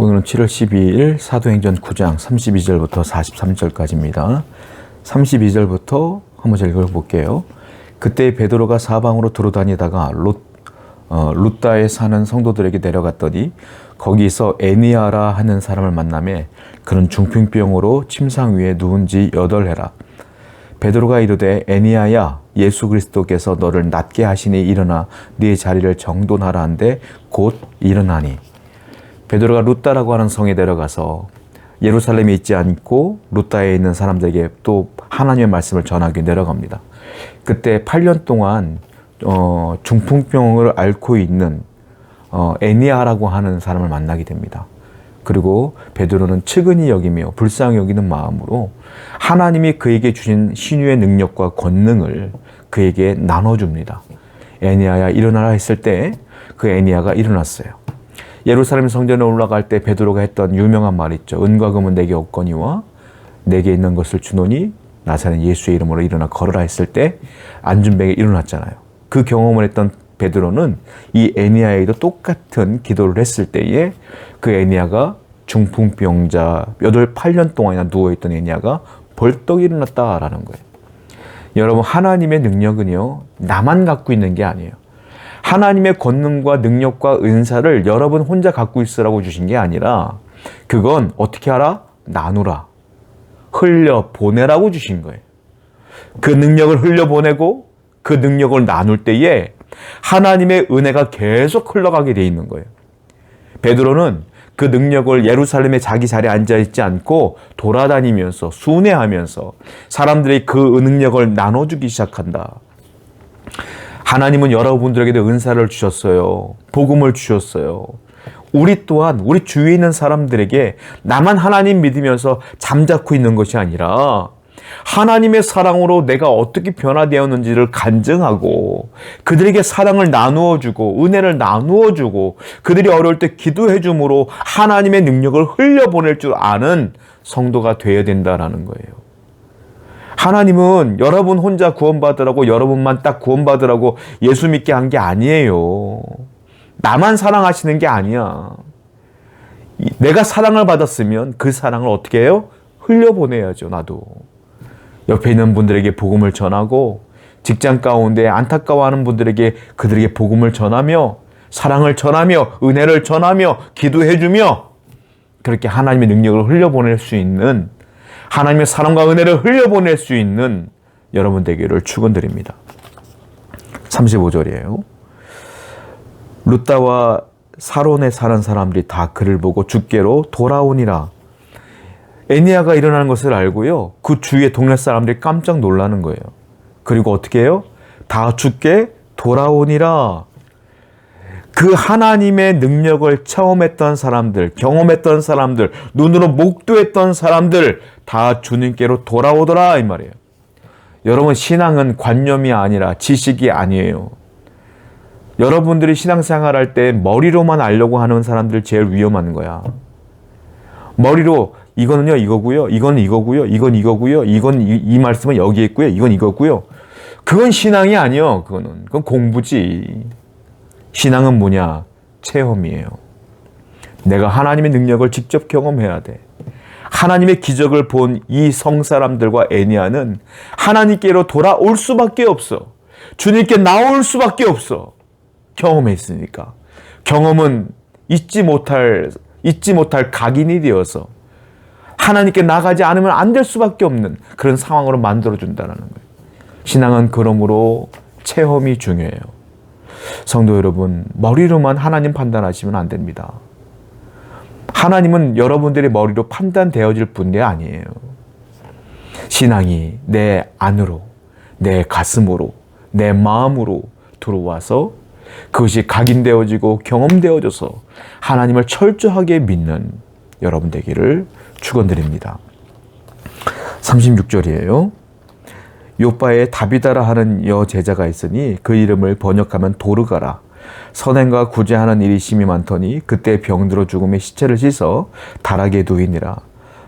오늘은 7월 12일 사도행전 9장 32절부터 43절까지입니다. 32절부터 한번 읽어볼게요. 그때 베드로가 사방으로 두루다니다가 루다에 사는 성도들에게 내려갔더니 거기서 에니아라 하는 사람을 만나매 그는 중풍병으로 침상 위에 누운 지 8해라. 베드로가 이르되 에니아야, 예수 그리스도께서 너를 낫게 하시니 일어나 네 자리를 정돈하라 한데 곧 일어나니. 베드로가 루다라고 하는 성에 내려가서 예루살렘에 있지 않고 루다에 있는 사람들에게 또 하나님의 말씀을 전하기 내려갑니다. 그때 8년 동안 중풍병을 앓고 있는 에니아라고 하는 사람을 만나게 됩니다. 그리고 베드로는 측은히 여기며 불쌍히 여기는 마음으로 하나님이 그에게 주신 신유의 능력과 권능을 그에게 나눠줍니다. 에니아야 일어나라 했을 때 그 에니아가 일어났어요. 예루살렘 성전에 올라갈 때 베드로가 했던 유명한 말 있죠. 은과 금은 내게 없거니와 내게 있는 것을 주노니 나사렛 예수의 이름으로 일어나 걸으라 했을 때 안준뱅이 일어났잖아요. 그 경험을 했던 베드로는 이 에니아에도 똑같은 기도를 했을 때에 그 에니아가 중풍병자 8년 동안이나 누워있던 에니아가 벌떡 일어났다라는 거예요. 여러분, 하나님의 능력은요, 나만 갖고 있는 게 아니에요. 하나님의 권능과 능력과 은사를 여러분 혼자 갖고 있으라고 주신 게 아니라 그건 어떻게 하라? 나누라. 흘려보내라고 주신 거예요. 그 능력을 흘려보내고 그 능력을 나눌 때에 하나님의 은혜가 계속 흘러가게 돼 있는 거예요. 베드로는 그 능력을 예루살렘에 자기 자리에 앉아있지 않고 돌아다니면서 순회하면서 사람들이 그 능력을 나눠주기 시작한다. 하나님은 여러분들에게도 은사를 주셨어요. 복음을 주셨어요. 우리 또한 우리 주위에 있는 사람들에게 나만 하나님 믿으면서 잠자코 있는 것이 아니라 하나님의 사랑으로 내가 어떻게 변화되었는지를 간증하고 그들에게 사랑을 나누어주고 은혜를 나누어주고 그들이 어려울 때 기도해줌으로 하나님의 능력을 흘려보낼 줄 아는 성도가 되어야 된다는 거예요. 하나님은 여러분 혼자 구원받으라고 여러분만 딱 구원받으라고 예수 믿게 한 게 아니에요. 나만 사랑하시는 게 아니야. 내가 사랑을 받았으면 그 사랑을 어떻게 해요? 흘려보내야죠. 나도. 옆에 있는 분들에게 복음을 전하고 직장 가운데 안타까워하는 분들에게 그들에게 복음을 전하며 사랑을 전하며 은혜를 전하며 기도해주며 그렇게 하나님의 능력을 흘려보낼 수 있는 하나님의 사랑과 은혜를 흘려보낼 수 있는 여러분 되기를 축원드립니다. 35절이에요. 루다와 사론에 사는 사람들이 다 그를 보고 주께로 돌아오니라. 에니아가 일어나는 것을 알고요. 그 주위의 동네 사람들이 깜짝 놀라는 거예요. 그리고 어떻게 해요? 다 주께 돌아오니라. 그 하나님의 능력을 체험했던 사람들, 경험했던 사람들, 눈으로 목도했던 사람들 다 주님께로 돌아오더라 이 말이에요. 여러분, 신앙은 관념이 아니라 지식이 아니에요. 여러분들이 신앙생활할 때 머리로만 알려고 하는 사람들 제일 위험한 거야. 머리로 이거는요 이거고요, 이건 이거고요, 이건 이거고요, 이건 이 말씀은 여기에 있고요, 이건 이거고요. 그건 신앙이 아니요. 그건 공부지. 신앙은 뭐냐? 체험이에요. 내가 하나님의 능력을 직접 경험해야 돼. 하나님의 기적을 본 이 성사람들과 에니아는 하나님께로 돌아올 수밖에 없어. 주님께 나올 수밖에 없어. 경험했으니까. 경험은 잊지 못할 각인이 되어서 하나님께 나가지 않으면 안 될 수밖에 없는 그런 상황으로 만들어준다는 거예요. 신앙은 그러므로 체험이 중요해요. 성도 여러분, 머리로만 하나님 판단하시면 안 됩니다. 하나님은 여러분들의 머리로 판단되어질 분이 아니에요. 신앙이 내 안으로, 내 가슴으로, 내 마음으로 들어와서 그것이 각인되어지고 경험되어져서 하나님을 철저하게 믿는 여러분 되기를 축원드립니다. 36절이에요. 요바에 다비다라 하는 여제자가 있으니 그 이름을 번역하면 도르가라. 선행과 구제하는 일이 심히 많더니 그때 병들어 죽음에 시체를 씻어 다락에 두이니라.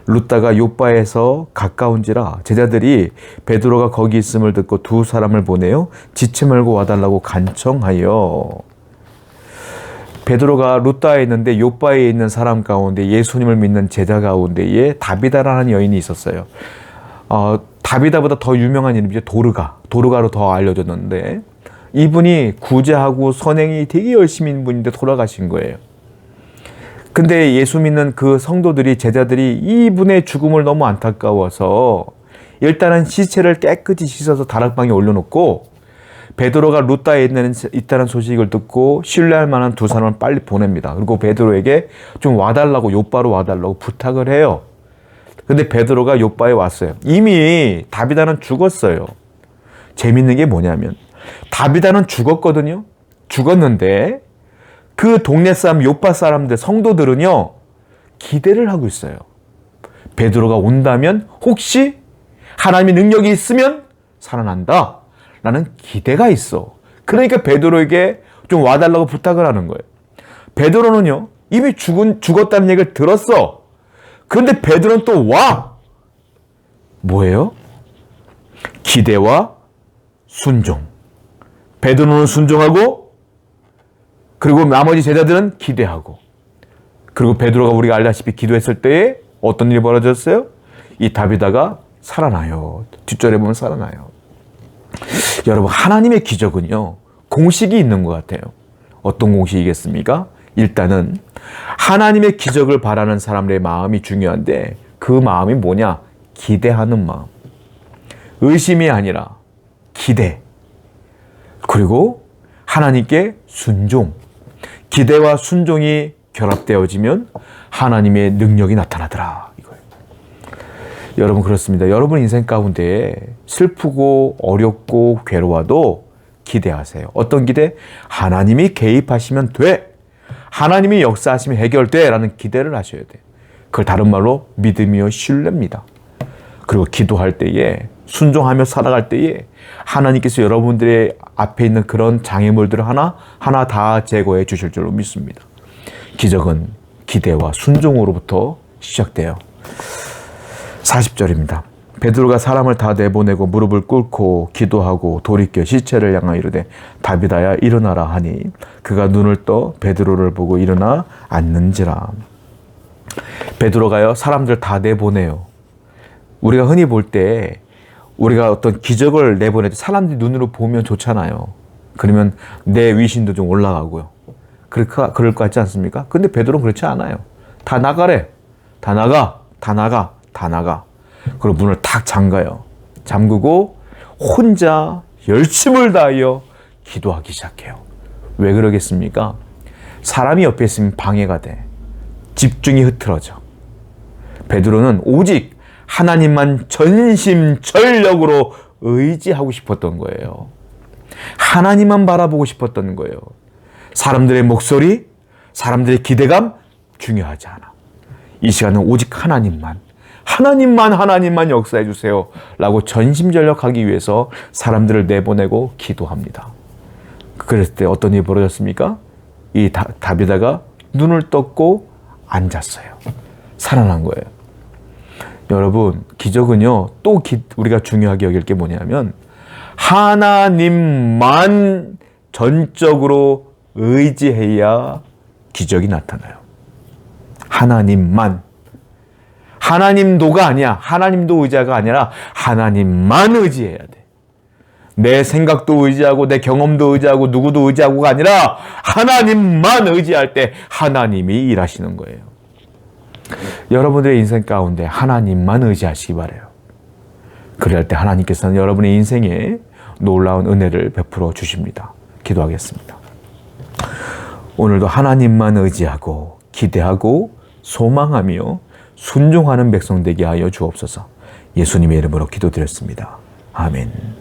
루다가 요바에서 가까운지라 제자들이 베드로가 거기 있음을 듣고 두 사람을 보내어 지체 말고 와달라고 간청하여. 베드로가 루다에 있는데 요바에 있는 사람 가운데 예수님을 믿는 제자 가운데에 다비다라는 여인이 있었어요. 다비다보다 더 유명한 이름이죠. 도르가로 더 알려졌는데 이분이 구제하고 선행이 되게 열심히 있는 분인데 돌아가신 거예요. 근데 예수 믿는 그 성도들이, 제자들이 이분의 죽음을 너무 안타까워서 일단은 시체를 깨끗이 씻어서 다락방에 올려놓고 베드로가 루다에 있다는 소식을 듣고 신뢰할 만한 두 사람을 빨리 보냅니다. 그리고 베드로에게 좀 와달라고, 요바로 와달라고 부탁을 해요. 근데 베드로가 요바에 왔어요. 이미 다비다는 죽었어요. 재밌는 게 뭐냐면 다비다는 죽었거든요. 죽었는데 그 동네 사람, 요바 사람들, 성도들은요 기대를 하고 있어요. 베드로가 온다면 혹시 하나님의 능력이 있으면 살아난다 라는 기대가 있어. 그러니까 베드로에게 좀 와달라고 부탁을 하는 거예요. 베드로는요 이미 죽었다는 얘기를 들었어. 그런데 베드로는 또 와. 뭐예요? 기대와 순종. 베드로는 순종하고, 그리고 나머지 제자들은 기대하고, 그리고 베드로가 우리가 알다시피 기도했을 때에 어떤 일이 벌어졌어요? 이 다비다가 살아나요. 뒷절에 보면 살아나요. 여러분, 하나님의 기적은요 공식이 있는 것 같아요. 어떤 공식이겠습니까? 일단은 하나님의 기적을 바라는 사람들의 마음이 중요한데 그 마음이 뭐냐? 기대하는 마음. 의심이 아니라 기대. 그리고 하나님께 순종. 기대와 순종이 결합되어지면 하나님의 능력이 나타나더라. 이거예요. 여러분, 그렇습니다. 여러분 인생 가운데 슬프고 어렵고 괴로워도 기대하세요. 어떤 기대? 하나님이 개입하시면 돼. 하나님이 역사하시면 해결돼. 라는 기대를 하셔야 돼. 그걸 다른 말로 믿음이요 신뢰입니다. 그리고 기도할 때에, 순종하며 살아갈 때에 하나님께서 여러분들의 앞에 있는 그런 장애물들을 하나 다 제거해 주실 줄로 믿습니다. 기적은 기대와 순종으로부터 시작돼요. 40절입니다. 베드로가 사람을 다 내보내고 무릎을 꿇고 기도하고 돌이켜 시체를 향하여 이르되 다비다야 일어나라 하니 그가 눈을 떠 베드로를 보고 일어나 앉는지라. 베드로가요 사람들 다 내보내요. 우리가 흔히 볼 때 우리가 어떤 기적을 내보낼 때 사람들이 눈으로 보면 좋잖아요. 그러면 내 위신도 좀 올라가고요. 그럴 것 같지 않습니까? 근데 베드로는 그렇지 않아요. 다 나가래. 다 나가. 그리고 문을 탁 잠가요. 잠그고 혼자 열심을 다하여 기도하기 시작해요. 왜 그러겠습니까? 사람이 옆에 있으면 방해가 돼. 집중이 흐트러져. 베드로는 오직 하나님만 전심전력으로 의지하고 싶었던 거예요. 하나님만 바라보고 싶었던 거예요. 사람들의 목소리, 사람들의 기대감 중요하지 않아. 이 시간은 오직 하나님만 역사해 주세요 라고 전심전력하기 위해서 사람들을 내보내고 기도합니다. 그랬을 때 어떤 일이 벌어졌습니까? 이 다비다가 눈을 떴고 앉았어요. 살아난 거예요. 여러분, 기적은요 또 우리가 중요하게 여길 게 뭐냐면 하나님만 전적으로 의지해야 기적이 나타나요. 하나님도가 아니야. 하나님도 의지가 아니라 하나님만 의지해야 돼. 내 생각도 의지하고 내 경험도 의지하고 누구도 의지하고가 아니라 하나님만 의지할 때 하나님이 일하시는 거예요. 여러분들의 인생 가운데 하나님만 의지하시기 바라요. 그럴 때 하나님께서는 여러분의 인생에 놀라운 은혜를 베풀어 주십니다. 기도하겠습니다. 오늘도 하나님만 의지하고 기대하고 소망하며 순종하는 백성 되게 하여 주옵소서. 예수님의 이름으로 기도드렸습니다. 아멘.